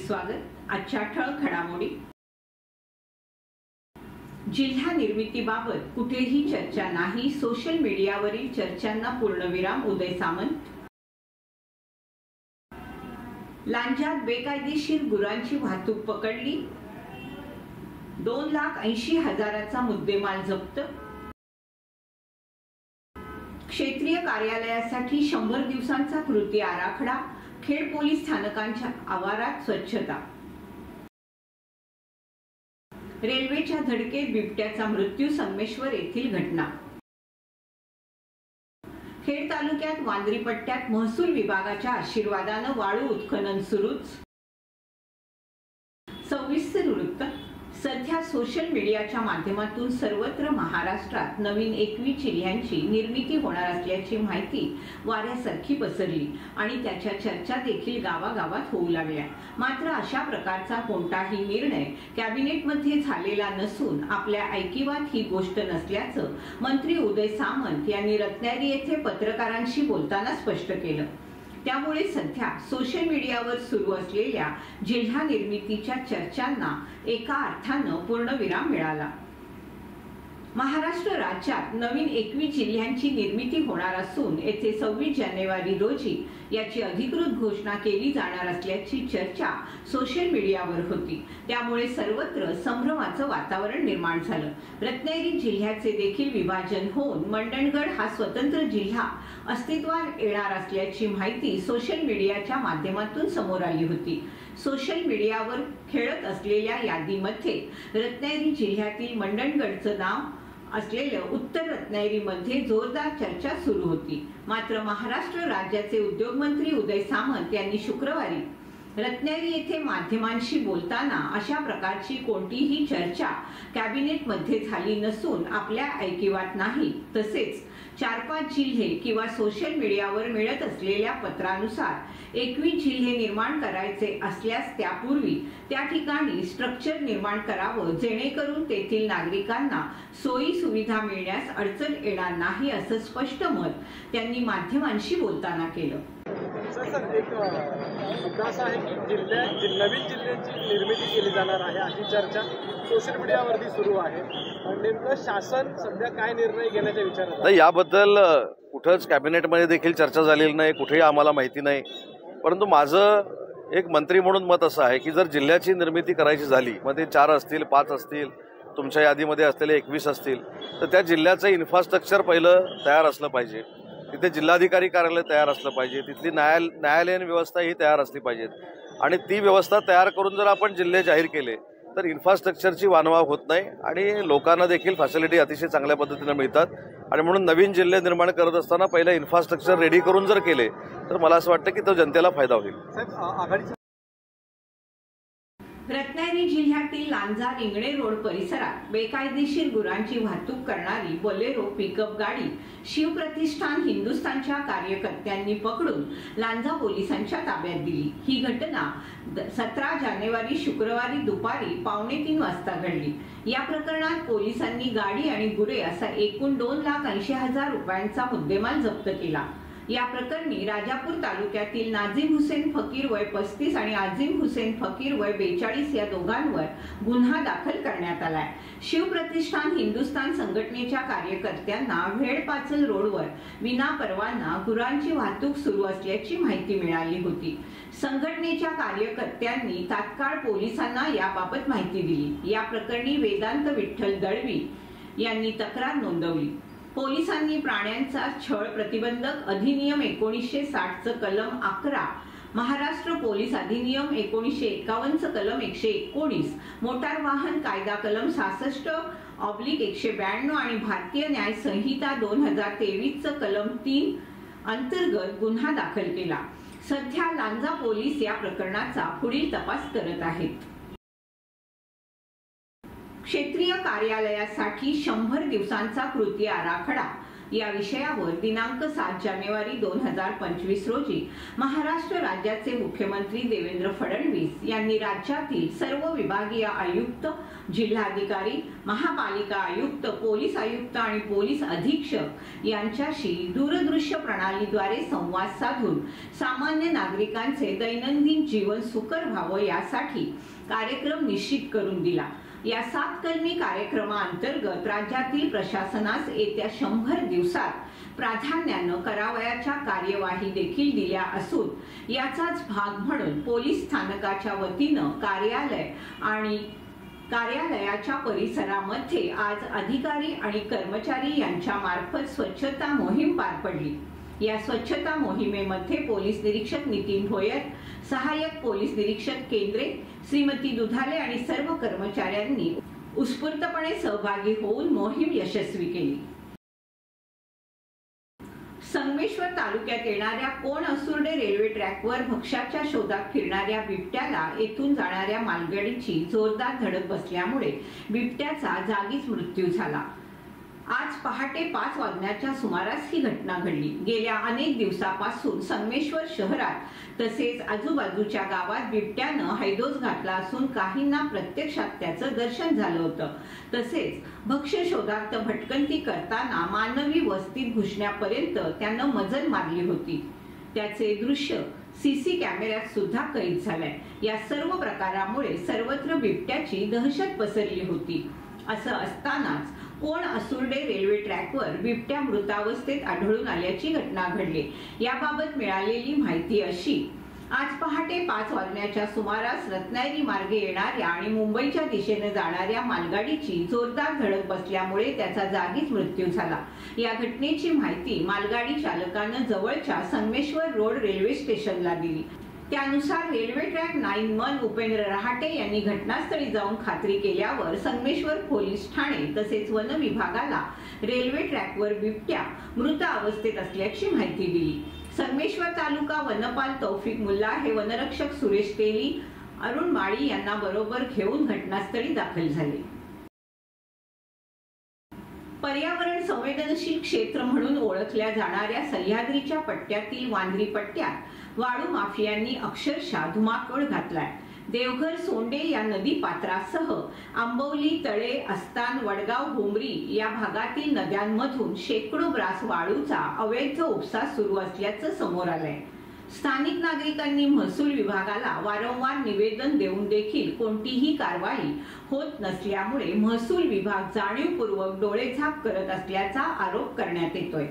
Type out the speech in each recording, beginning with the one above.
स्वागत। आजच्या ठळक घडामोडी। जिल्हा निर्मितीबाबत कुठेही चर्चा नाही, सोशल मीडियावरील चर्चांना पूर्णविराम। उदय सामंत। लांजात बेकायदेशीर गुरांची वाहतूक पकडली, 2,80,000चा मुद्देमाल जप्त। क्षेत्रीय कार्यालयासाठी 100 दिवसांचा कृती आराखडा, खेड पोलीस स्थानकांच्या आवारात स्वच्छता। रेल्वेच्या धडकेत बिबट्याचा मृत्यू, संगमेश्वर येथील घटना। खेड तालुक्यात वांद्री पट्ट्यात महसूल विभागाच्या आशीर्वादाने वाळू उत्खनन सुरूच। सविस्तर वृत्त। सध्या सोशल मीडियाच्या माध्यमातून सर्वत्र महाराष्ट्रात नवीन 21 जिल्ह्यांची निर्मिती होणार असल्याची माहिती वाऱ्यासारखी पसरली आणि त्याच्या चर्चा देखील गावागावात होऊ लागल्या। मात्र अशा प्रकारचा कोणताही निर्णय कॅबिनेटमध्ये झालेला नसून आपल्या ऐकिवात ही गोष्ट नसल्याचं मंत्री उदय सामंत यांनी रत्नागिरी येथे पत्रकारांशी बोलताना स्पष्ट केलं। त्यामुळे सध्या सोशल मीडियावर सुरू असलेल्या जिल्हा निर्मितीच्या चर्चांना एका अर्थाने पूर्णविराम मिळाला। महाराष्ट्र राज्यात नवीन 21 जिल्ह्यांची निर्मिती होणार असून येथे 26 जानेवारी रोजी याची अधिकृत घोषणा केली जाणार असल्याची चर्चा सोशल मीडियावर होती। त्यामुळे सर्वत्र संभ्रमाचं वातावरण निर्माण झालं। रत्नागिरी जिल्ह्याचे देखील विभाजन होऊन मंडणगड हा स्वतंत्र जिल्हा अस्तित्वात येणार असल्याची माहिती सोशल मीडियाच्या माध्यमातून समोर आली होती। सोशल मीडियावर खेळत असलेल्या यादीमध्ये रत्नागिरी जिल्ह्यातील मंडणगडचं नाव असलेलं उत्तर रत्नागिरीमध्ये जोरदार चर्चा सुरू होती। मात्र महाराष्ट्र राज्याचे उद्योगमंत्री उदय सामंत यांनी शुक्रवारी रत्नागिरी येथे माध्यमांशी बोलताना अशा प्रकारची कोणतीही चर्चा कॅबिनेटमध्ये झाली नसून आपल्या ऐकिवात नाही, तसेच 4-5 जिल्हे किंवा सोशल मीडियावर मिळत असलेल्या पत्रानुसार 21 जिल्हे निर्माण करायचे असल्यास त्यापूर्वी त्या ठिकाणी स्ट्रक्चर निर्माण करावं, जेणेकरून तेथील नागरिकांना सोयी सुविधा मिळण्यास अडचण येणार नाही, असं स्पष्ट मत त्यांनी माध्यमांशी बोलताना केलं। एक मुद्दा असा आहे की नवीन जिल्ह्यांची निर्मिती केली जाणार आहे अशी चर्चा सोशल मीडियावरती सुरू आहे। नेमकं शासन सध्या काय निर्णय घेण्याच्या विचारात आहे? याबद्दल कुठंच कॅबिनेटमध्ये देखील चर्चा झालेली नाही, कुठेही आम्हाला माहिती नाही। परंतु माझं एक मंत्री म्हणून मत असं आहे की जर जिल्ह्याची निर्मिती करायची झाली, मग ते 4 असतील, 5 असतील, तुमच्या यादीमध्ये असलेले 21 असतील, तर त्या जिल्ह्याचं इन्फ्रास्ट्रक्चर पहिलं तयार असलं पाहिजे। तिथे जिल्हाधिकारी कार्यालय तयार असलं पाहिजे, तिथली न्यायालयीन व्यवस्था ही तयार असली पाहिजे आणि ती व्यवस्था तयार करून जर आपण जिल्हे जाहीर केले तर इन्फ्रास्ट्रक्चरची वानवा होत नाही आणि लोकांना देखील फॅसिलिटी अतिशय चांगल्या पद्धतीने मिळतात। आणि म्हणून नवीन जिल्हे निर्माण करत असताना पहिलं इन्फ्रास्ट्रक्चर रेडी करून जर केले तर मला असं वाटतं की तो जनतेला फायदा होईल। रत्नागिरी जिल्ह्यातील लांजा रिंगणे रोड परिसरात बेकायदेशीर गुरांची वाहतूक करणारी बोलेरो पिकअप गाडी शिवप्रतिष्ठान हिंदुस्थानच्या कार्यकर्त्यांनी पकडून लांजा पोलिसांच्या ताब्यात दिली। ही घटना 17 जानेवारी शुक्रवारी दुपारी 2:15 वाजता घडली। या प्रकरणात पोलिसांनी गाडी आणि गुरे असा एकूण 2,80,000 रुपयांचा मुद्देमाल जप्त केला। या प्रकरणी राजापूर तालुक्यातील नाझीम हुसेन फकीर वय 35 आणि आझिम हुसेन फकीर वय 42 या दोघांवर गुन्हा दाखल करण्यात आलाय। शिवप्रतिष्ठान हिंदुस्थान संघटनेच्या कार्यकर्त्यांना भेडपाचल रोडवर विनापरवाना गुरांची वाहतूक सुरू असल्याची माहिती मिळाली होती। संघटनेच्या कार्यकर्त्यांनी तात्काळ पोलिसांना याबाबत माहिती दिली। या प्रकरणी वेदांत विठ्ठल दळवी यांनी तक्रार नोंदवली। पोलिसांनी प्राण्यांचा छळ प्रतिबंधक अधिनियम 1960 कलम 11, महाराष्ट्र पोलीस अधिनियम 1951 कलम 119, मोटार वाहन कायदा कलम 66/192 आणि भारतीय न्याय संहिता 2023 कलम 3 अंतर्गत गुन्हा दाखल केला। सध्या लांजा पोलीस या प्रकरणाचा पुढील तपास करत आहेत। क्षेत्रीय कार्यालयासाठी 100 दिवसांचा कृती आराखडा या विषयावर दिनांक 7 जानेवारी 2025 रोजी महाराष्ट्र राज्याचे मुख्यमंत्री देवेंद्र फडणवीस यांनी राज्यातील सर्व विभागीय आयुक्त, जिल्हाधिकारी, महापालिका आयुक्त, पोलीस आयुक्त आणि पोलीस अधीक्षक यांच्याशी दूरदृश्य प्रणालीद्वारे संवाद साधून सामान्य नागरिकांचे दैनंदिन जीवन सुकर व्हावं यासाठी कार्यक्रम निश्चित करून दिला। या 7 कलमी कार्यक्रमाअंतर्गत राज्यातील प्रशासनास येत्या 100 दिवसात प्राधान्याने करावयाच्या कार्यवाही देखील दिल्या असून याचाच भाग म्हणून पोलीस स्थानकाच्या वतीनं कार्यालय आणि कार्यालयाच्या परिसरामध्ये आज अधिकारी आणि कर्मचारी यांच्या मार्फत स्वच्छता मोहीम पार पडली। या स्वच्छता मोहिमेमध्ये पोलीस निरीक्षक नितीन भोयर, सहाय्यक पोलीस निरीक्षक केंद्रे, श्रीमती दुधाले आणि सर्व कर्मचाऱ्यांनी उत्स्फूर्तपणे सहभागी होऊन मोहीम यशस्वी केली। संगमेश्वर तालुक्यात येणाऱ्या कोण असुर्डे रेल्वे ट्रॅकवर भक्ष्याच्या शोधात फिरणाऱ्या बिबट्याला येथून जाणाऱ्या मालगाडीची जोरदार धडक बसल्यामुळे बिबट्याचा जागीच मृत्यू झाला। आज पहाटे 5 वाजण्याच्या सुमारास ही घटना घडली। गेल्या अनेक दिवसापासून संगमेश्वर शहरात तसेच आजूबाजूच्या गावात बिबट्यानं हैदोस घातला असून काहींना प्रत्यक्षात त्याचं दर्शन झालं होतं। तसेच भक्ष्य शोधात भटकंती करताना मानवी वस्तीत घुसण्यापर्यंत त्यानं मजल मारली होती। त्याचे दृश्य सीसी कॅमेऱ्यात सुद्धा कैद झालंय। या सर्व प्रकारामुळे सर्वत्र बिबट्याची दहशत पसरली होती। असं असतानाच कोण असुर्डे रेल्वे ट्रॅकवर बिबट्या मृतावस्थेत आढळून आल्याची घटना घडली। याबाबत मिळालेली माहिती अशी, आज पहाटे 5 वाजण्याच्या सुमारास रत्नागिरी मार्गे येणाऱ्या आणि मुंबईच्या दिशेने जाणाऱ्या मालगाडीची जोरदार धडक बसल्यामुळे त्याचा जागीच मृत्यू झाला। या घटनेची माहिती मालगाडी चालकानं जवळच्या संगमेश्वर रोड रेल्वे स्टेशनला दिली। त्यानुसार रेल्वे ट्रॅक 9 मन उपेंद्र रहाटे यांनी घटनास्थळी जाऊन खात्री केल्यावर संगमेश्वर पोलीस ठाणे तसेच वन विभागाला रेल्वे ट्रॅकवर बिबट्या मृत अवस्थेत असल्याची माहिती दिली। संगमेश्वर तालुका वनपाल तौफिक मुल्ला हे वनरक्षक सुरेश तेली, अरुण माळी यांना बरोबर घेऊन घटनास्थळी दाखल झाले। पर्यावरण संवेदनशील क्षेत्र म्हणून ओळखल्या जाणाऱ्या सह्याद्रीच्या पट्ट्यातील वांद्री पट्ट्यात वाळू माफियांनी अक्षरशः धुमाकूळ घातलाय। देवघर सोंडे या नदी पात्रासह आंबवली, तळे, अस्तान, वडगाव, हुमरी या भागातील नद्यांमधून शेकडो ब्रास वाळूचा अवैध उपसा सुरू असल्याचं समोर आलंय। स्थानिक नागरिकांनी महसूल विभागाला वारंवार निवेदन देऊन देखील कोणतीही कारवाई होत नसल्यामुळे महसूल विभाग जाणीवपूर्वक डोळेझाक करत असल्याचा आरोप करण्यात येतोय।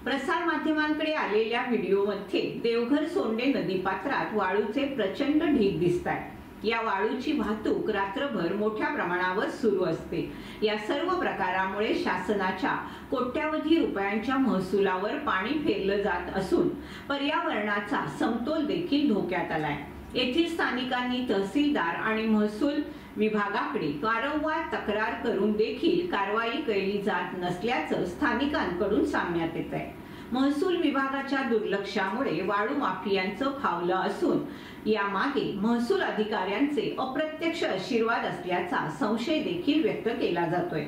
प्रसार माध्यमांकडे आलेल्या व्हिडिओमध्ये देवघर सोंडे नदीपात्रात वाळूचे प्रचंड ढीग दिसतात। या वाळूची वाहतूक रात्रभर मोठ्या प्रमाणावर सुरू असते। या सर्व प्रकारामुळे शासनाच्या कोट्यावधी रुपयांच्या महसुलावर पाणी फेरलं जात असून पर्यावरणाचा समतोल देखील धोक्यात आलाय। येथील स्थानिकांनी तहसीलदार आणि महसूल विभागाकडे वारंवार तक्रार करून देखील कारवाई केली जात नसल्याचं स्थानिकांकडून सांगण्यात येत आहे। महसूल विभागाच्या दुर्लक्षामुळे वाळू माफियांचं फावलं असून यामागे महसूल अधिकाऱ्यांचे अप्रत्यक्ष आशीर्वाद असल्याचा संशय देखील व्यक्त केला जातोय।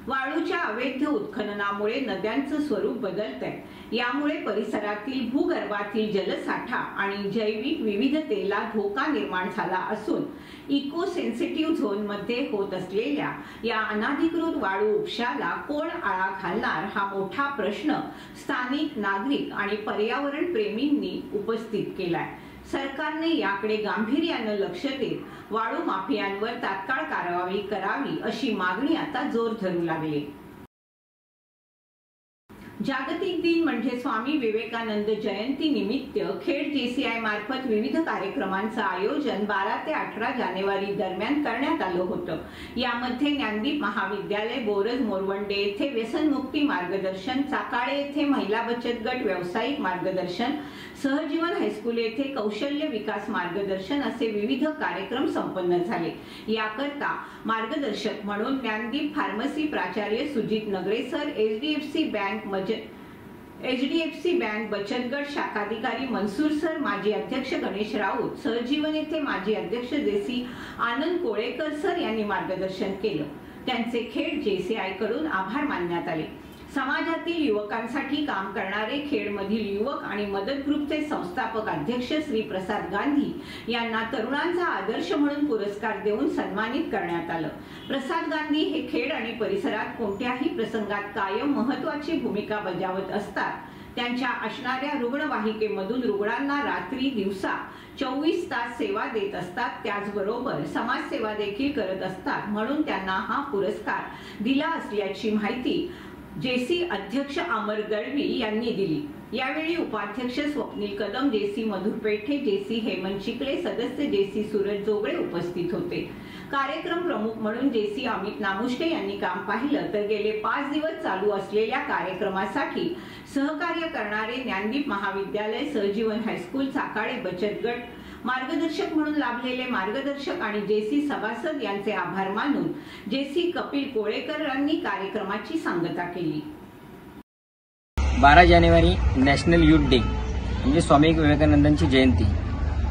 वाळूच्या अवैध उत्खननामुळे नद्यांचं स्वरूप बदलतंय। यामुळे परिसरातील भूगर्भातील जलसाठा आणि जैविक विविधतेला धोका निर्माण झाला असून इको सेन्सिटिव्ह झोन मध्ये होत असलेल्या या अनाधिकृत वाळू उपशाला कोण आळा घालणार हा मोठा प्रश्न स्थानिक नागरिक आणि पर्यावरण प्रेमींनी उपस्थित केलाय। सरकारने याकडे गांभीर्याने लक्ष देत वाळू माफियांवर तात्काळ कारवाई करावी अशी मागणी आता जोर धरू लागली। जागतिक दिन म्हणजे स्वामी विवेकानंद जयंती निमित्त खेड JCI मार्फत विविध कार्यक्रमांचं आयोजन 12 ते 18 जानेवारी दरम्यान करण्यात आलं होतं। यामध्ये ज्ञानदीप महाविद्यालय, बोरज मोरवंडे येथे व्यसनमुक्ती मार्गदर्शन, चाकाळे येथे महिला बचत गट व्यावसायिक मार्गदर्शन, सहजीवन हायस्कूल येथे कौशल्य विकास मार्गदर्शन असे विविध कार्यक्रम संपन्न झाले। याकरता मार्गदर्शक म्हणून ज्ञानदीप फार्मसी प्राचार्य सुजित नगरे सर, HDFC बँक बचत गट शाखाधिकारी मनसूर सर, माजी अध्यक्ष गणेश राऊत, सहजीवन येथे माजी अध्यक्ष JC आनंद कोळेकर सर यांनी मार्गदर्शन केलं। त्यांचे खेड JCI कडून आभार मानण्यात आले। समाजातील युवकांसाठी काम करणारे खेडमधील युवक आणि मदत ग्रुपचे संस्थापक अध्यक्ष श्री प्रसाद गांधी यांना तरुणांचा आदर्श म्हणून पुरस्कार देऊन सन्मानित करण्यात आलं। प्रसाद गांधी हे खेड आणि परिसरात कोणत्याही प्रसंगात कायम महत्त्वाची भूमिका बजावत असतात। त्यांच्या असणाऱ्या रुग्णवाहिकेमधून रुग्णांना रात्री दिवसा 24 तास सेवा देत असतात। त्याचबरोबर समाजसेवा देखील करत असतात, म्हणून त्यांना हा पुरस्कार दिला असल्याची माहिती जेसी अध्यक्ष अमर दळवी यांनी दिली। यावेळी उपाध्यक्ष स्वप्नील कदम, जेसी मधुर पेठे, जेसी हेमंत चिखले, सदस्य जेसी सूरज जोगळे उपस्थित होते। कार्यक्रम प्रमुख म्हणून जेसी अमित नामुष्के यांनी काम पाहिलं, तर गेले 5 दिवस चालू असलेल्या कार्यक्रमासाठी सहकार्य करणारे ज्ञानदीप महाविद्यालय, सहजीवन हायस्कूल, चाकाळे बचत गट, मार्गदर्शक म्हणून लाभलेले मार्गदर्शक आणि जेसी सभासद यांचे आभार मानून जेसी कपिल कोळेकर यांनी कार्यक्रमाची सांगता केली। 12 जानेवारी नॅशनल यूथ डे म्हणजे स्वामी विवेकानंदांची जयंती।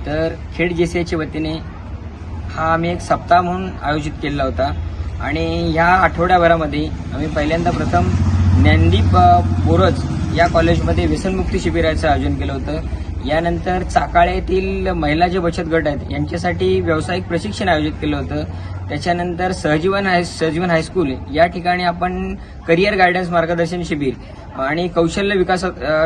तर खेड जेसीच्या वतीने हा आम्ही एक सप्ताह म्हणून आयोजित केलेला होता आणि ह्या आठवड्याभरामध्ये आम्ही पहिल्यांदा प्रथम ज्ञानदीप बोरज या कॉलेजमध्ये व्यसनमुक्ती शिबिराचं आयोजन केलं होतं। यानंतर चाकाळे येथील महिला जे बचत गट आहेत यांच्यासाठी व्यावसायिक प्रशिक्षण आयोजित केलं होतं। त्याच्यानंतर सहजीवन हायस्कूल या ठिकाणी आपण करिअर गायडन्स मार्गदर्शन शिबिर आणि कौशल्य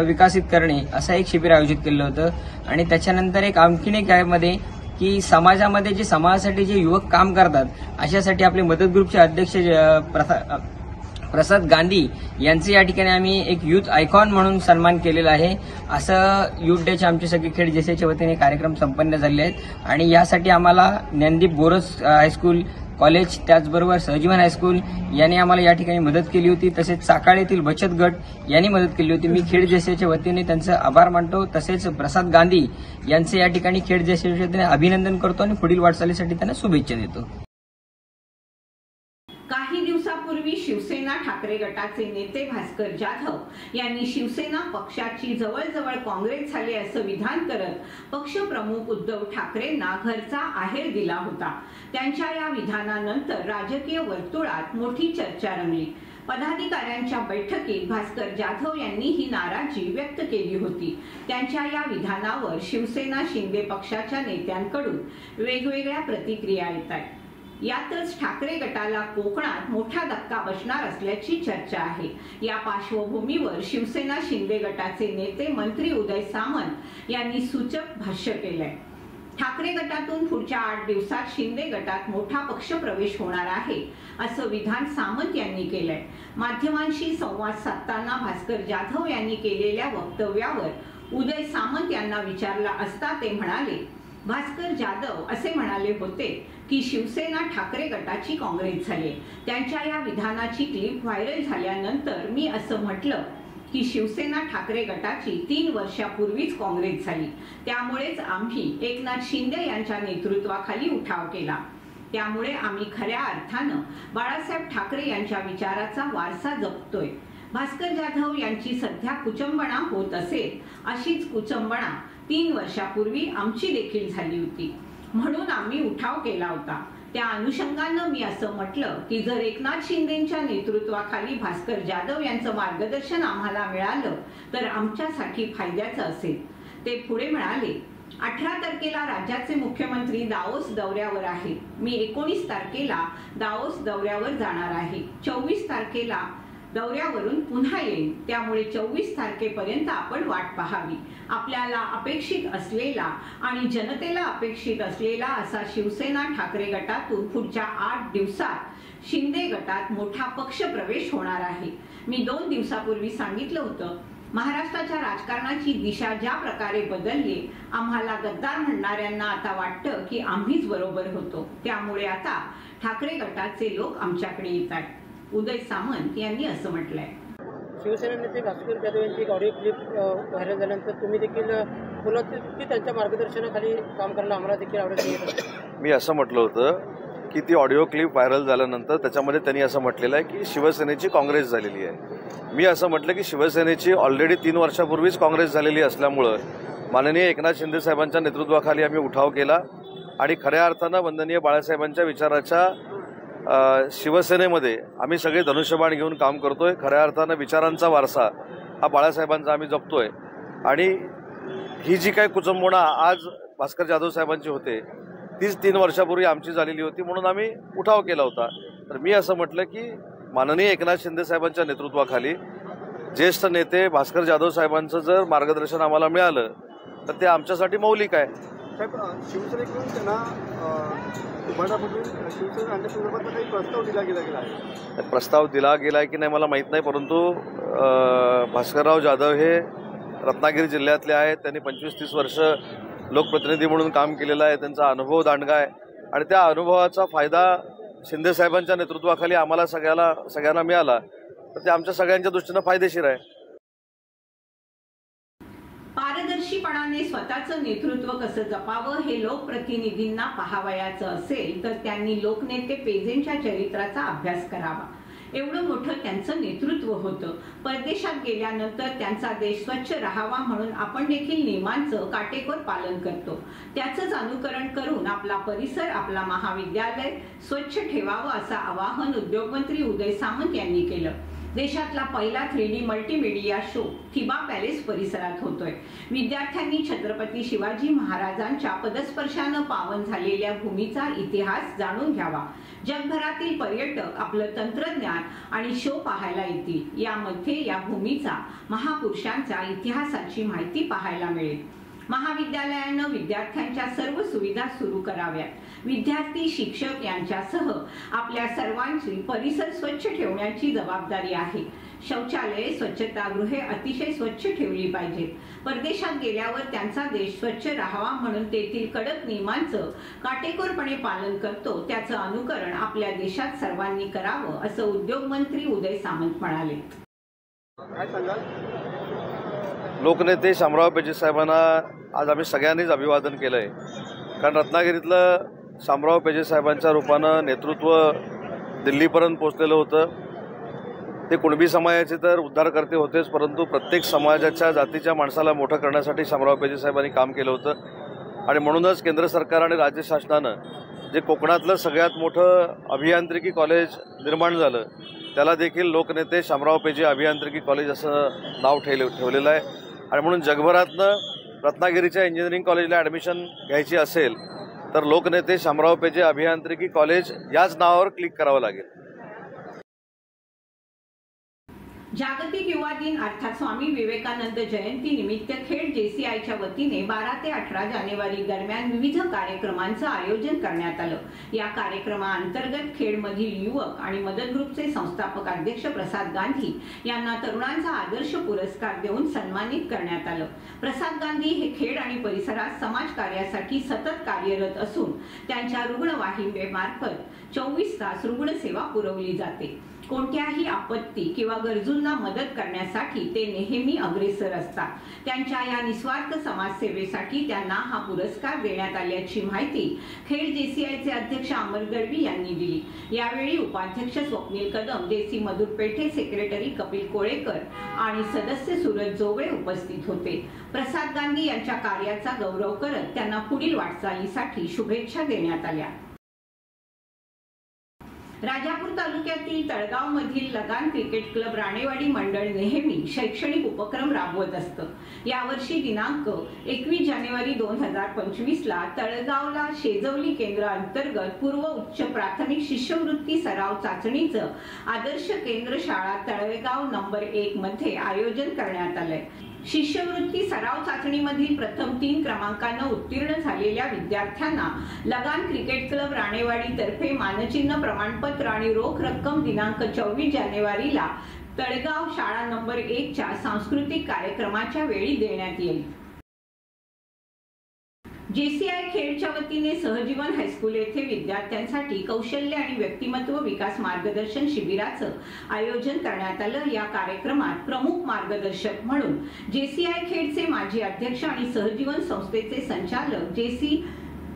विकसित करणे असं एक शिबिर आयोजित केलं होतं। आणि त्याच्यानंतर आणखीन एक यामध्ये की समाजामध्ये जे समाजासाठी जे युवक काम करतात अशासाठी आपले मदत ग्रुपचे अध्यक्ष प्रसाद गांधी यांचे या ठिकाणी आम्ही एक युथ आयकॉन म्हणून सन्मान केलेला आहे। असं युथ डेचे आमचे सगळे खेड जेसीच्या वतीने कार्यक्रम संपन्न झाले आहेत आणि यासाठी आम्हाला ज्ञानदीप बोरज हायस्कूल कॉलेज, त्याचबरोबर सहजीवन हायस्कूल यांनी आम्हाला या ठिकाणी मदत केली होती। तसेच चाकाळेतील बचत गट यांनी मदत केली होती। मी खेड जेसीच्या वतीने त्यांचं आभार मानतो। तसेच प्रसाद गांधी यांचे या ठिकाणी खेड जेसीच्या वतीने अभिनंदन करतो आणि पुढील वाटचालीसाठी त्यांना शुभेच्छा देतो। काही दिवसापूर्वी शिवसेना ठाकरे गटाचे नेते भास्कर जाधव यांनी शिवसेना पक्षाची जवळजवळ काँग्रेस झाली असं विधान करत पक्षप्रमुख उद्धव ठाकरेंना घरचा आहेर दिला होता। त्यांच्या या विधानानंतर राजकीय वर्तुळात मोठी चर्चा रंगली। पदाधिकाऱ्यांच्या बैठकीत भास्कर जाधव यांनी ही नाराजी व्यक्त केली होती। त्यांच्या या विधानावर शिवसेना शिंदे पक्षाच्या नेत्यांकडून वेगवेगळ्या प्रतिक्रिया येत आहेत। यातच ठाकरे गटाला कोकणात मोठा धक्का बसणार असल्याची चर्चा आहे। या पार्श्वभूमीवर शिवसेना शिंदे गटाचे नेते मंत्री उदय सामंत यांनी सूचक भाष्य केलंय। ठाकरे गटातून पुढच्या 8 दिवसात शिंदे गटात मोठा पक्षप्रवेश होणार आहे असं विधान सामंत यांनी केलंय। माध्यमांशी संवाद साधताना भास्कर जाधव यांनी केलेल्या वक्तव्यावर उदय सामंत यांना विचारला असता ते म्हणाले, भास्कर जाधव असे म्हणाले होते की शिवसेना ठाकरे गटाची काँग्रेस झाली। त्यांच्या या विधानाची क्लिप व्हायरल झाल्यानंतर मी असं म्हटलं की शिवसेना ठाकरे गटाची 3 वर्षापूर्वीच काँग्रेस झाली। त्यामुळेच आम्ही एकनाथ शिंदे यांच्या नेतृत्वाखाली उठाव केला। त्यामुळे आम्ही खऱ्या अर्थानं बाळासाहेब ठाकरे यांच्या विचाराचा वारसा जपतोय। भास्कर जाधव यांची सध्या कुचंबणा होत असेल, अशीच कुचंबणा 3 वर्षापूर्वी आमची देखील झाली होती, म्हणून आम्ही उठाव केला होता। त्या अनुषंगानं मी असं म्हटलं की जर एकनाथ शिंदेच्या नेतृत्वाखाली भास्कर जाधव यांचं मार्गदर्शन आम्हाला मिळालं तर आमच्यासाठी फायद्याचं असेल। ते पुढे म्हणाले, 18 तारखेला राज्याचे मुख्यमंत्री दाओस दौऱ्यावर आहेत। मी 19 तारखेला दाओस दौऱ्यावर जाणार आहे। 24 तारखेला दौऱ्यावरून पुन्हा येईल। त्यामुळे 24 तारखेपर्यंत आपण वाट पाहावी। आपल्याला अपेक्षित असलेला आणि जनतेला अपेक्षित असलेला असा शिवसेना ठाकरे गटातून पुढच्या 8 दिवसात शिंदे गटात मोठा पक्षप्रवेश होणार आहे। मी 2 दिवसापूर्वी सांगितलं होतं, महाराष्ट्राच्या राजकारणाची दिशा ज्या प्रकारे बदलली, आम्हाला गद्दार म्हणणाऱ्यांना आता वाटतं की आम्हीच बरोबर होतो। त्यामुळे आता ठाकरे गटाचे लोक आमच्याकडे येतात। उदय सामंत यांनी असं म्हटलंय। शिवसेना नेते भास्कर जाधव यांची एक ऑडिओ क्लिप व्हायरल झाल्यानंतर तुम्ही देखील बोलत की त्यांच्या मार्गदर्शनाखाली काम करायला आम्हाला देखील आवडत। मी असं म्हटलं होतं की ती ऑडिओ क्लिप व्हायरल झाल्यानंतर त्याच्यामध्ये त्यांनी असं म्हटलेलं आहे की शिवसेनेची काँग्रेस झालेली आहे। मी असं म्हटलं की शिवसेनेची ऑलरेडी 3 वर्षापूर्वीच काँग्रेस झालेली असल्यामुळं माननीय एकनाथ शिंदे साहेबांच्या नेतृत्वाखाली आम्ही उठाव केला आणि खऱ्या अर्थानं वंदनीय बाळासाहेबांच्या विचाराच्या शिवसेनेमध्ये आम्ही सगळे धनुष्यबाण घेऊन काम करतोय. खऱ्या अर्थानं विचारांचा वारसा हा बाळासाहेबांचा आम्ही जपतोय. आणि ही जी काही कुचंबणा आज भास्कर जाधव साहेबांची होते तीच 3 वर्षापूर्वी आमची झालेली होती, म्हणून आम्ही उठाव केला होता. तर मी असं म्हटलं की माननीय एकनाथ शिंदे साहेबांच्या नेतृत्वाखाली ज्येष्ठ नेते भास्कर जाधव साहेबांचं जर मार्गदर्शन आम्हाला मिळालं तर ते आमच्यासाठी मौलिक आहे. साहेब, शिवसेनेकडून त्यांना उभाटामधून शिवसेना आणण्यासंदर्भात काही प्रस्ताव दिला गेला आहे? प्रस्ताव दिला गेला की नाही मला माहीत नाही, परंतु भास्करराव जाधव हे रत्नागिरी जिल्ह्यातले आहेत. त्यांनी 25-30 वर्ष लोकप्रतिनिधी म्हणून काम केलेलं आहे. त्यांचा अनुभव दांडगा आहे आणि त्या अनुभवाचा फायदा शिंदे साहेबांच्या नेतृत्वाखाली आम्हाला सगळ्यांना मिळाला तर ते आमच्या सगळ्यांच्या दृष्टीनं फायदेशीर आहे. पारदर्शीपणाने स्वतःचं नेतृत्व कसं जपावं हे लोकप्रतिनिधींना पाहावयाचं असेल तर त्यांनी लोकनेते पेजेंच्या चरित्राचा अभ्यास करावा. एवढं मोठं त्यांचं नेतृत्व होतं. परदेशात गेल्यानंतर त्यांचा देश स्वच्छ राहावा म्हणून आपण देखील नियमांचं काटेकोर पालन करतो. त्याचंच अनुकरण करून आपला परिसर, आपला महाविद्यालय स्वच्छ ठेवावं असं आवाहन उद्योगमंत्री उदय सामंत यांनी केलं. देशातला पहिला 3D मल्टीमीडिया शो थिबा पॅलेस परिसरात होतोय. विद्यार्थ्यांनी छत्रपती शिवाजी महाराजांच्या पदस्पर्शानं पावन झालेल्या भूमीचा इतिहास जाणून घ्यावा. जगभरातील पर्यटक आपलं तंत्रज्ञान आणि शो पाहायला येतील. यामध्ये या भूमीचा, महापुरुषांच्या इतिहासाची माहिती पाहायला मिळेल. महाविद्यालयानं विद्यार्थ्यांच्या सर्व सुविधा सुरू कराव्यात. विद्यार्थी, शिक्षक यांच्यासह आपल्या सर्वांची परिसर स्वच्छ ठेवण्याची जबाबदारी आहे. शौचालये, स्वच्छतागृहे अतिशय स्वच्छ ठेवली पाहिजेत. परदेशात गेल्यावर त्यांचा देश स्वच्छ राहावा म्हणून तेथील कडक नियमांचं काटेकोरपणे पालन करतो त्याचं अनुकरण आपल्या देशात सर्वांनी करावं असं उद्योगमंत्री उदय सामंत म्हणाले. काय सांगाल? लोकनेते शामराव पेजे साहेबांना आज आम्ही सगळ्यांनीच अभिवादन केलंय. कारण रत्नागिरीतलं शामराव पेजे साहेबांच्या रूपानं नेतृत्व दिल्लीपर्यंत पोहोचलेलं होतं. ते कुणबी समाजाचे तर उद्धारकर्ते होतेच, परंतु प्रत्येक समाजाच्या जातीच्या माणसाला मोठं करण्यासाठी शामराव पेजे साहेबांनी काम केलं होतं. आणि म्हणूनच केंद्र सरकार आणि राज्य शासनानं जे कोकणातलं सगळ्यात मोठं अभियांत्रिकी कॉलेज निर्माण झालं त्याला देखील लोकनेते शामराव पेजे अभियांत्रिकी कॉलेज असं नाव ठेवलेलं आहे. आणि म्हणून जगभरातनं रत्नागिरीच्या इंजिनिअरिंग कॉलेजला ॲडमिशन घ्यायची असेल तर लोकनेते शामराव पेजे अभियांत्रिकी कॉलेज याच नावावर क्लिक करावं लागेल. जागतिक युवा दिन अर्थात स्वामी विवेकानंद जयंती निमित्त खेड JCIच्या वतीने 12 ते 18 जानेवारी दरम्यान विविध कार्यक्रमांचं आयोजन करण्यात आलं. या कार्यक्रमाअंतर्गत खेडमधील युवक आणि मदत ग्रुपचे संस्थापक अध्यक्ष प्रसाद गांधी यांना तरुणांचा आदर्श पुरस्कार देऊन सन्मानित करण्यात आलं. प्रसाद गांधी हे खेड आणि परिसरात समाजकार्यासाठी सतत कार्यरत असून त्यांच्या रुग्णवाहिकेमार्फत 24 तास रुग्णसेवा पुरवली जाते. कोणत्याही आपत्ती किंवा गरजूंना मदत करण्यासाठी ते नेहमी अग्रेसर असतात. त्यांच्या या निस्वार्थ समाजसेवेसाठी त्यांना हा पुरस्कार देण्यात आल्याची माहिती खेड JCIचे अध्यक्ष अमर गडवी यांनी दिली. यावेळी उपाध्यक्ष स्वप्नील कदम, JC मधुरपेठे सेक्रेटरी कपिल कोळेकर आणि सदस्य सूरज जोगळे उपस्थित होते. प्रसाद गांधी यांच्या कार्याचा गौरव करत त्यांना पुढील वाटचालीसाठी शुभेच्छा देण्यात आल्या. राजापूर तालुक्यातील तळगाव मधील लगान क्रिकेट क्लब राणेवाडी मंडळ नेहमी शैक्षणिक उपक्रम राबवत असतं. यावर्षी दिनांक 21 जानेवारी 2025 ला तळगावला शेजवली केंद्र अंतर्गत पूर्व उच्च प्राथमिक शिष्यवृत्ती सराव चाचणीचं आदर्श केंद्र शाळा तळगाव नंबर 1 मध्ये आयोजन करण्यात आलंय. शिष्यवृत्ती सराव चाचणीमधील प्रथम 3 क्रमांकानं उत्तीर्ण झालेल्या विद्यार्थ्यांना लगान क्रिकेट क्लब राणेवाडी तर्फे मानचिन्ह, प्रमाणपत्र आणि रोख रक्कम दिनांक 24 जानेवारीला तळगाव शाळा नंबर 1 च्या सांस्कृतिक कार्यक्रमाच्या वेळी देण्यात येईल. JCI खेडच्या वतीने सहजीवन हायस्कूल येथे विद्यार्थ्यांसाठी कौशल्य आणि व्यक्तिमत्व विकास मार्गदर्शन शिबिराचं आयोजन करण्यात आलं. या कार्यक्रमात प्रमुख मार्गदर्शक म्हणून JCI खेडचे माजी अध्यक्ष आणि सहजीवन संस्थेचे संचालक JC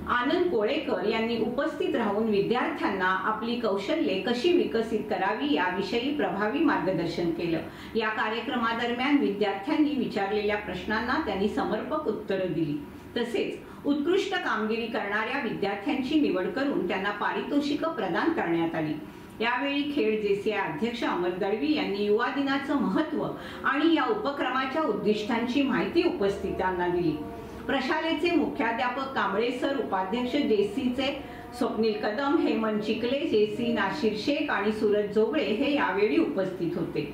आनंद कोळेकर यांनी उपस्थित राहून विद्यार्थ्यांना आपली कौशल्ये कशी विकसित करावी याविषयी प्रभावी मार्गदर्शन केलं. या कार्यक्रमादरम्यान विद्यार्थ्यांनी विचारलेल्या प्रश्नांना त्यांनी समर्पक उत्तरं दिली. तसेच उत्कृष्ट कामगिरी करणाऱ्या विद्यार्थ्यांची निवड करून त्यांना पारितोषिकं प्रदान करण्यात आली। यावेळी खेड जेसीआय अध्यक्ष अमर दळवी यांनी युवा दिनाचं महत्त्व आणि या उपक्रमाच्या उद्दिष्टांची माहिती उपस्थितांना दिली। प्रशालेचे मुख्याध्यापक कांबळे सर, उपाध्यक्ष जेसीचे स्वप्नील कदम, हेमंत चिखले, जेसी नाशिर शेख आणि सूरज जोगळे हे यावेळी उपस्थित होते।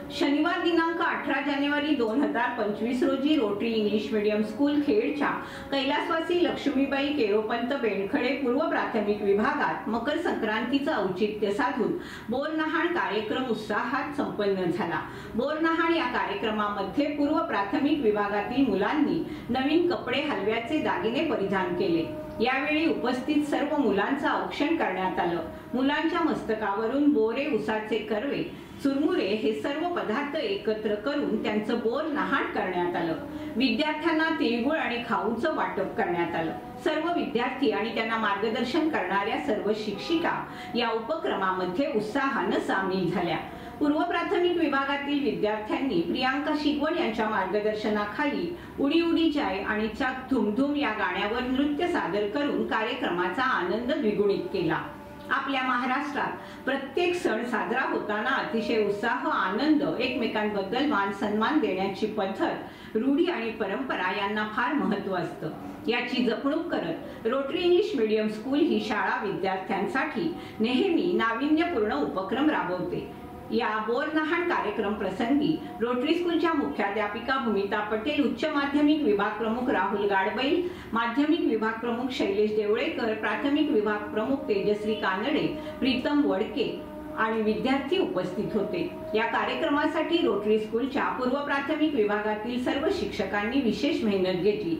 शनिवार दिनांक 18 जानेवारी 2025 रोजी रोटरी इंग्लिश मीडियम स्कूल खेडच्या कैलासवासी लक्ष्मीबाई केरोपंत बेणखडे पूर्व प्राथमिक विभागात मकर संक्रांतीचं औचित्य साधून बोरनहाण कार्यक्रम उत्साहात संपन्न झाला। बोरनहाण या कार्यक्रमामध्ये पूर्व प्राथमिक विभागातील मुलांनी नवीन कपडे, हलव्याचे दागिने परिधान केले। यावेळी उपस्थित सर्व मुलांचं औक्षण करण्यात आलं। मुलांच्या मस्तकावरून बोरे, उसाचे कर्वे, चुरमुरे हे सर्व पदार्थ एकत्र करून त्यांचं बोर नहाण करण्यात आलं। विद्यार्थ्यांना तिळगुळ आणि खाऊचं वाटप करण्यात आलं। सर्व विद्यार्थी आणि त्यांना मार्गदर्शन करणाऱ्या सर्व शिक्षिका या उपक्रमामध्ये उत्साहानं सामील झाल्या। पूर्व प्राथमिक विभागातील विद्यार्थ्यांनी प्रियांका शिगवण यांच्या मार्गदर्शनाखाली उडी उडी जाय आणि चाक धूम धूम या गाण्यावर नृत्य सादर करून कार्यक्रमाचा आनंद द्विगुणित केला। आपल्या महाराष्ट्रात प्रत्येक सण साजरा होताना अतिशय उत्साह, आनंद, एकमेकांबद्दल मान सन्मान देण्याची पद्धत, रूढी आणि परंपरा यांना फार महत्त्व असतं। याची जपणूक करत रोटरी इंग्लिश मीडियम स्कूल ही शाळा विद्यार्थ्यांसाठी नेहमी नाविन्यपूर्ण उपक्रम राबवते। या बोरनहाण कार्यक्रम प्रसंगी रोटरी स्कूलच्या मुख्याध्यापिका भूमिता पटेल, उच्च माध्यमिक विभाग प्रमुख राहुल गाडबैल, माध्यमिक विभाग प्रमुख शैलेश देवळेकर, प्राथमिक विभाग प्रमुख तेजश्री कानडे, प्रीतम वडके आणि विद्यार्थी उपस्थित होते। या कार्यक्रमासाठी रोटरी स्कूलच्या पूर्व प्राथमिक विभागातील सर्व शिक्षकांनी विशेष मेहनत घेतली।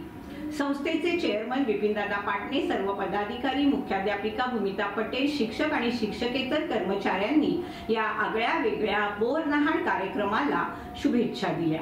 संस्थेचे चेअरमन विपिनदादा पाटणे, सर्व पदाधिकारी, मुख्याध्यापिका भूमिता पटेल, शिक्षक आणि शिक्षकेतर कर्मचाऱ्यांनी या आगळ्या वेगळ्या बोरनहाण कार्यक्रमाला शुभेच्छा दिल्या।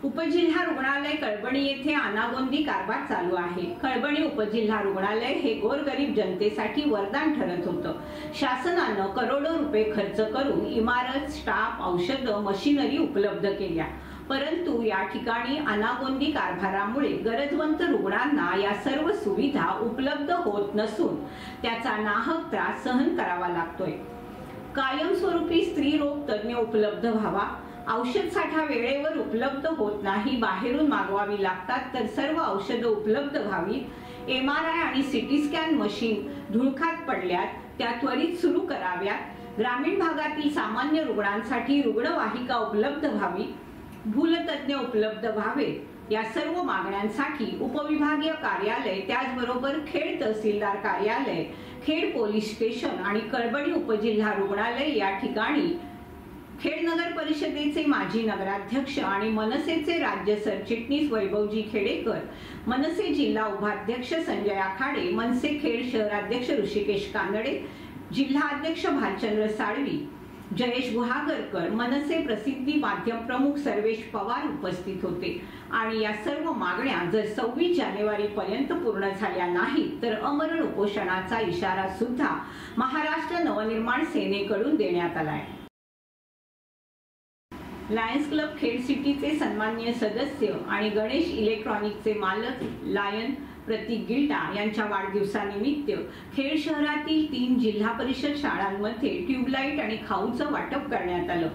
उपजिल्हा रुग्णालय कळबणी येथे अनागोंदी कारभार चालू आहे। कळबणी उपजिल्हा रुग्णालय हे गोरगरीब जनतेसाठी वरदान ठरत होतं। शासनानं करोडो रुपये खर्च करून इमारत, स्टाफ, औषधं, मशिनरी उपलब्ध केल्या, परंतु या ठिकाणी अनागोंदी कारभारामुळे गरजवंत रुग्णांना या सर्व सुविधा उपलब्ध होत नसून त्याचा नाहक त्रास सहन करावा लागतोय। कायमस्वरूपी स्त्री रोग तज्ञ उपलब्ध व्हावा, औषध साठा वेळेवर उपलब्ध होत नाही, बाहेरून मागवावी लागतात, तर सर्व औषधं उपलब्ध व्हावीत। MRI आणि CT स्कॅन मशीन धुळखात पडल्यात, त्या त्वरित सुरू कराव्यात। ग्रामीण भागातील सामान्य रुग्णांसाठी रुग्णवाहिका उपलब्ध व्हावी, भूलतज्ञ उपलब्ध व्हावेत। या सर्व मागण्यांसाठी उपविभागीय कार्यालय, त्याचबरोबर खेड तहसीलदार कार्यालय, खेड पोलीस स्टेशन आणि कळबणी उपजिल्हा रुग्णालय या ठिकाणी खेड नगर परिषदेचे माजी नगराध्यक्ष आणि मनसेचे राज्य सरचिटणीस वैभवजी खेडेकर, मनसे जिल्हा उपाध्यक्ष संजय आखाडे, मनसे खेड शहराध्यक्ष ऋषिकेश कानडे, जिल्हाध्यक्ष भालचंद्र साळवी, जयेश गुहागरकर, मनसे प्रसिद्धी माध्यम प्रमुख सर्वेश पवार उपस्थित होते। आणि या सर्व मागण्या जर 26 जानेवारी पर्यंत पूर्ण झाल्या नाहीत तर अमरण उपोषणाचा इशारा सुद्धा महाराष्ट्र नवनिर्माण सेनेकडून देण्यात आलाय। लायन्स क्लब खेड सिटीचे सन्माननीय सदस्य आणि गणेश इलेक्ट्रॉनिकचे मालक लायन प्रतीक गिल्डा यांच्या वाढदिवसानिमित्त खेड शहरातील 3 जिल्हा परिषद शाळांमध्ये ट्यूबलाईट आणि खाऊचं वाटप करण्यात आलं।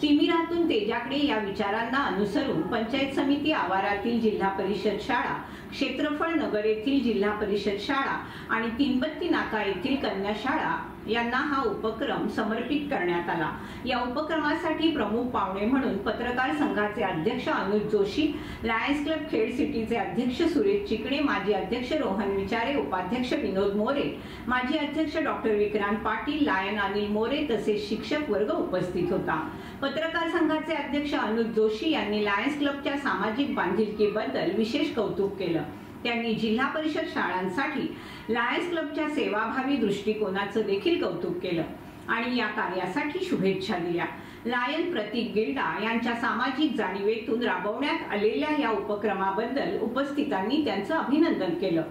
तिमिरातून तेजाकडे या विचारांना अनुसरून पंचायत समिती आवारातील जिल्हा परिषद शाळा, क्षेत्रफळ नगर येथील जिल्हा परिषद शाळा आणि तीनबत्ती नाका येथील कन्या शाळा यांना हा उपक्रम समर्पित करण्यात आला। या उपक्रमासाठी प्रमुख पाहुणे म्हणून पत्रकार संघाचे अध्यक्ष अनुज जोशी, लायन्स क्लब खेड सिटीचे अध्यक्ष सुरेश चिकणे, माजी अध्यक्ष रोहन विचारे, उपाध्यक्ष विनोद मोरे, माजी अध्यक्ष डॉक्टर विक्रांत पाटील, लायन अनिल मोरे तसेच शिक्षक वर्ग उपस्थित होता। पत्रकार संघाचे अध्यक्ष अनुज जोशी यांनी लायन्स क्लबच्या सामाजिक बांधिलकीबद्दल विशेष कौतुक केलं। त्यांनी जिल्हा परिषद शाळांसाठी लायन्स क्लबच्या सेवाभावी दृष्टिकोनाचं देखील कौतुक केलं आणि या कार्यासाठी शुभेच्छा दिल्या। लायन प्रतीक गिल्डा यांच्या सामाजिक जाणीवेतून राबवण्यात आलेल्या या उपक्रमाबद्दल उपस्थितांनी त्यांचं अभिनंदन केलं।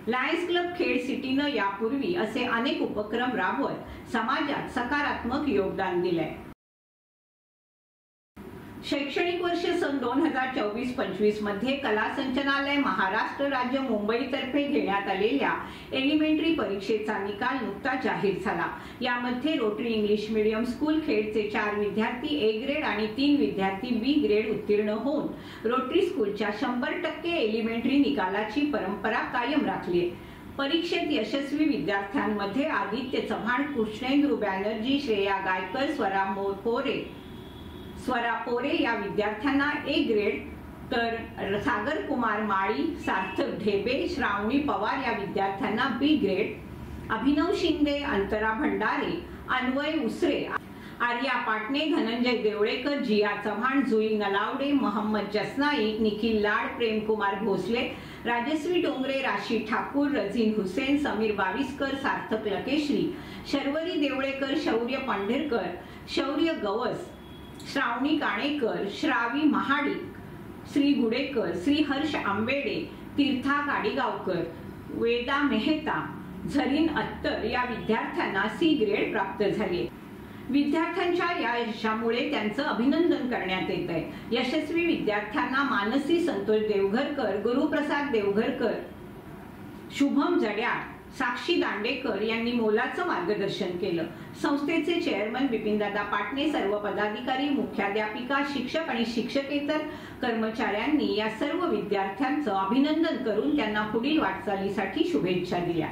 लायन्स क्लब खेड सिटीनं यापूर्वी असे अनेक उपक्रम राबवत समाजात सकारात्मक योगदान दिलंय। शैक्षणिक वर्ष सन 2024-25 मध्ये कला संचालनालय महाराष्ट्र राज्य मुंबईतर्फे घेण्यात आलेल्या एलिमेंटरी परीक्षेचा निकाल नुकताच जाहीर झाला। यामध्ये रोटरी इंग्लिश मीडियम स्कूल खेडचे 4 विद्यार्थी ए ग्रेड आणि 3 विद्यार्थी बी ग्रेड उत्तीर्ण होऊन रोटरी स्कूलच्या 100% एलिमेंटरी निकालाची परंपरा कायम राखली आहे। परीक्षेत यशस्वी विद्यार्थ्यांमध्ये आदित्य चव्हाण, कृष्णेंद्र बॅनर्जी, श्रेया गायकर, स्वरा पोरे या विद्यार्थ्यांना ए ग्रेड, तर सागर कुमार माळी, सार्थक ढेबे, श्रावणी पवार या विद्यार्थ्यांना बी ग्रेड, अभिनव शिंदे, अंतरा भंडारे, अन्वय उसरे, आर्या पाटणे, धनंजय देवळेकर, जिया चव्हाण, जुई नलावडे, मोहम्मद जसनाईक, निखिल लाड, प्रेमकुमार भोसले, राजश्री डोंगरे, राशी ठाकूर, रजीन हुसेन, समीर बाविस्कर, सार्थक लकेश्री, शर्वरी देवळेकर, शौर्य पांढेरकर, शौर्य गवस, श्रावणी काणेकर, श्रावी महाडिक, श्री गुडेकर, श्री हर्ष आंबेडे, तीर्था गाडीगावकर, वेदा मेहता, झरीन अत्तर या विद्यार्थ्यांना सी ग्रेड प्राप्त झाले। विद्यार्थ्यांच्या या यशामुळे त्यांचं अभिनंदन करण्यात येत आहे। यशस्वी विद्यार्थ्यांना मानसी संतोष देवघरकर, गुरुप्रसाद देवघरकर, शुभम जड्याळ, साक्षी दांडेकर यांनी मोलाचं मार्गदर्शन केलं। संस्थेचे चेअरमन बिपिनदादा पाटणे, सर्व पदाधिकारी, मुख्याध्यापिका, शिक्षक आणि शिक्षकेतर कर्मचाऱ्यांनी या सर्व विद्यार्थ्यांचं अभिनंदन करून त्यांना पुढील वाटचालीसाठी शुभेच्छा दिल्या।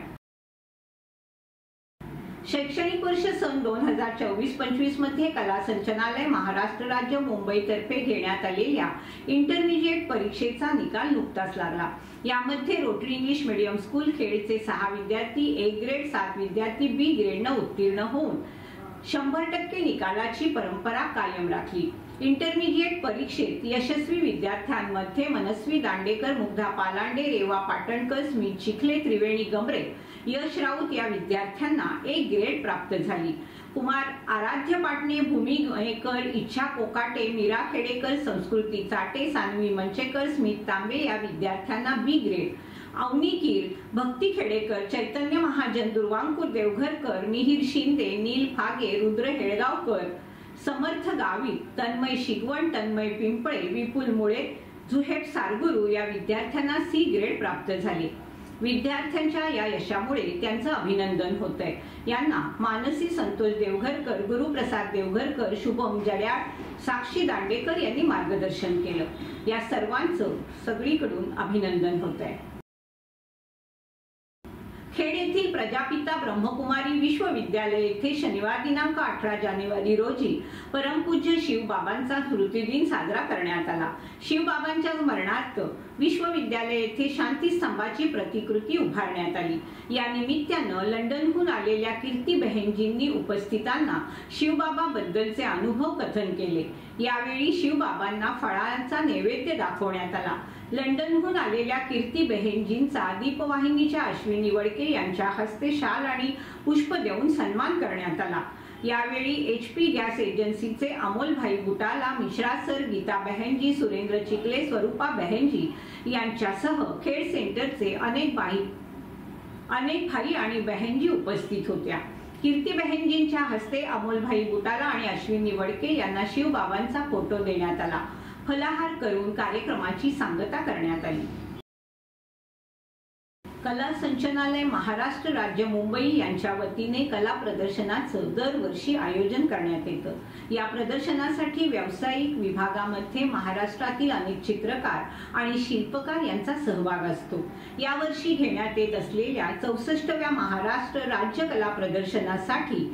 शैक्षणिक वर्ष सन 2024-25 मध्ये कला संचालनालय महाराष्ट्र राज्य मुंबईतर्फे घेण्यात आलेल्या इंटरमिजिएट परीक्षेचा निकाल नुकताच लागला। यामध्ये रोटरी इंग्लिश मीडियम स्कूल खेडचे 6 विद्यार्थी ए ग्रेड, 7 विद्यार्थी बी ग्रेडनं उत्तीर्ण होऊन 100% निकालाची परंपरा कायम राखली। इंटरमिजिएट परीक्षेत यशस्वी विद्यार्थ्यांमध्ये मनस्वी दांडेकर, मुग्धा पालांडे, रेवा पाटणकर, स्मित चिखले, त्रिवेणी गमरे, यश राऊत या विद्यार्थ्यांना ए ग्रेड प्राप्त झाली। कुमार आराध्य पाटणे, भूमी गणेकर, इच्छा कोकाटे, मीरा खेडेकर, संस्कृती चाटे, सानवी मंचेकर, स्मित तांबे या विद्यार्थ्यांना बी ग्रेड, अवनी कीर, भक्ती खेडेकर, चैतन्य महाजन, दुर्वांकुर देवघरकर, मिहिर शिंदे, नील फागे, रुद्र हेळगावकर, समर्थ गावित, तन्मय शिगवण, तन्मय पिंपळे, विपुल मुळे, जुहेब सारगुरू या विद्यार्थ्यांना सी ग्रेड प्राप्त झाले। विद्यार्थ्यांच्या या यशामुळे त्यांचं अभिनंदन होतंय। यांना मानसी संतोष देवघरकर, गुरुप्रसाद देवघरकर, शुभम जड्याळ, साक्षी दांडेकर यांनी मार्गदर्शन केलं। या सर्वांचं सगळीकडून अभिनंदन होतंय। खेड येथील प्रजापिता ब्रह्मकुमारी विश्वविद्यालय येथे शनिवार दिनांक 18 जानेवारी रोजी परमपूज्य शिवबाबांचा स्मृतिदिन साजरा करण्यात आला। शिवबाबांच्या स्मरणार्थ विश्वविद्यालय येथे शांती स्तंभाची प्रतिकृती उभारण्यात आली। या निमित्तानं लंडनहून आलेल्या कीर्ती बहेनजींनी उपस्थितांना शिवबाबा बद्दलचे अनुभव कथन केले। यावेळी शिवबाबांना फळांचा नैवेद्य दाखवण्यात आला। लंडनहून आलेल्या कीर्ती बहेनजींचा दीपवाहिनीच्या अश्विनी वडके यांच्या हस्ते शाल आणि पुष्प देऊन सन्मान करण्यात आला। यावेळी HP गॅस एजन्सीचे अमोलभाई बुटाला, मिश्रा सर, गीता बहेनजी, सुरेंद्र चिखले, स्वरूपा बहेनजी यांच्यासह खेड सेंटरचे अनेक भाई आणि बहेनजी उपस्थित होत्या। कीर्ती बहेनजींच्या हस्ते अमोलभाई बुटाला आणि अश्विनी वडके यांना शिवबाबांचा फोटो देण्यात आला। फलाहार करून कार्यक्रमाची सांगता करण्यात आली। कला संचालनालय महाराष्ट्र राज्य मुंबई यांच्या वतीने कला प्रदर्शनाचं दरवर्षी आयोजन करण्यात येतं। या प्रदर्शनासाठी व्यावसायिक विभागामध्ये महाराष्ट्रातील अनेक चित्रकार आणि शिल्पकार यांचा सहभाग असतो। यावर्षी घेण्यात येत असलेल्या 64व्या महाराष्ट्र राज्य कला प्रदर्शनासाठी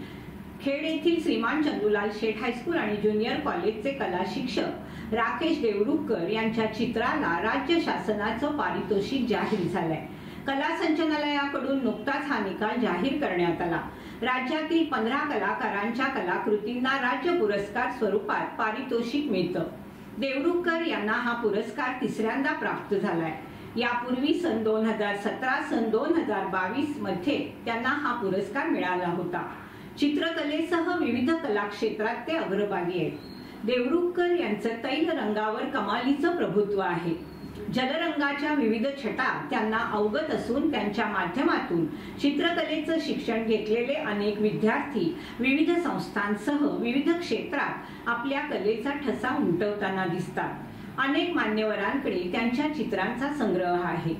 खेड येथील श्रीमान चंदूलाल शेठ हायस्कूल आणि ज्युनियर कॉलेजचे कला शिक्षक राकेश देवरुखकर यांच्या चित्राला राज्य शासनाचं पारितोषिक जाहीर झालंय। कला संचालनालयाकडून नुकताच हा निकाल जाहीर करण्यात आला। राज्यातील 15 कलाकारांच्या कलाकृतींना राज्य पुरस्कार स्वरूपात पारितोषिक मिळतं। देवरुखकर यांना हा पुरस्कार तिसऱ्यांदा प्राप्त झालाय। यापूर्वी सन 2017, सन 2022 मध्ये त्यांना हा पुरस्कार मिळाला होता। चित्रकलेसह विविध कला क्षेत्रात ते अग्रभागी आहेत। देवरुखकर यांचं तैल रंगावर कमालीचं प्रभुत्व आहे। जलरंगाच्या विविध छटा त्यांना अवगत असून त्यांच्या माध्यमातून चित्रकलेचं शिक्षण घेतलेले अनेक विद्यार्थी विविध संस्थांसह विविध क्षेत्रात आपल्या कलेचा ठसा उमटवताना दिसतात। अनेक मान्यवरांकडे त्यांच्या चित्रांचा संग्रह आहे।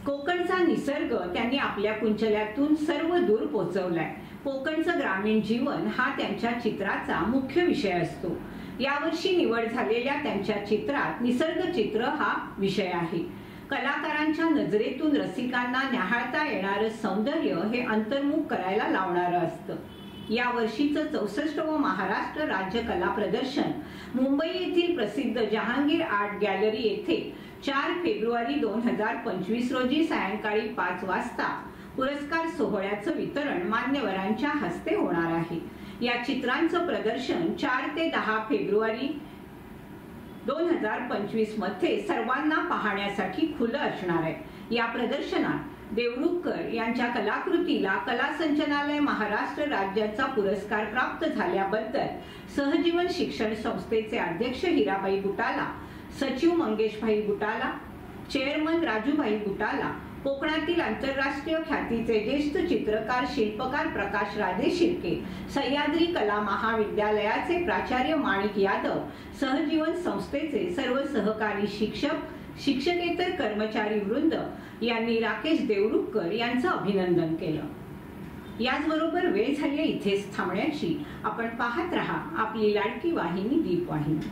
कोकणचा निसर्ग त्यांनी आपल्या कुंचल्यातून सर्व दूर पोहोचवलाय। कोकणचं ग्रामीण जीवन हा त्यांच्या चित्राचा मुख्य विषय असतो। यावर्षी निवड झालेल्या त्यांच्या चित्रात निसर्ग चित्र हा विषय आहे। कलाकारांच्या नजरेतून रसिकांना न्याहाळता येणारं सौंदर्य हे अंतर्मुख करायला लावणारं असतं। या वर्षीचं 64वं महाराष्ट्र राज्य कला प्रदर्शन मुंबई येथील प्रसिद्ध जहांगीर आर्ट गॅलरी येथे 4 फेब्रुवारी 2025 रोजी सायंकाळी 5 वाजता पुरस्कार सोहळ्याचं वितरण मान्यवरांच्या हस्ते होणार आहे। या चित्रांचं प्रदर्शन 4 ते 10 फेब्रुवारी 2025 मध्ये सर्वांना पाहण्यासाठी खुलं असणार आहे। या प्रदर्शनात देवरुखकर यांच्या कलाकृतीला कला संचालनालय महाराष्ट्र राज्याचा पुरस्कार प्राप्त झाल्याबद्दल सहजीवन शिक्षण संस्थेचे अध्यक्ष हिराबाई बुटाला, सचिव मंगेशभाई बुटाला, चेअरमन राजूभाई बुटाला, कोकणातील आंतरराष्ट्रीय ख्यातीचे ज्येष्ठ चित्रकार शिल्पकार प्रकाश राधे शिर्के, सह्याद्री कला महाविद्यालयाचे प्राचार्य माणिक यादव, सहजीवन संस्थेचे सर्व सहकारी शिक्षक, शिक्षकेतर कर्मचारी वृंद यांनी राकेश देवरुखकर यांचं अभिनंदन केलं। याचबरोबर वेळ झाली इथेच थांबण्याची। आपण पाहत रहा आपली लाडकी वाहिनी दीपवाहिनी।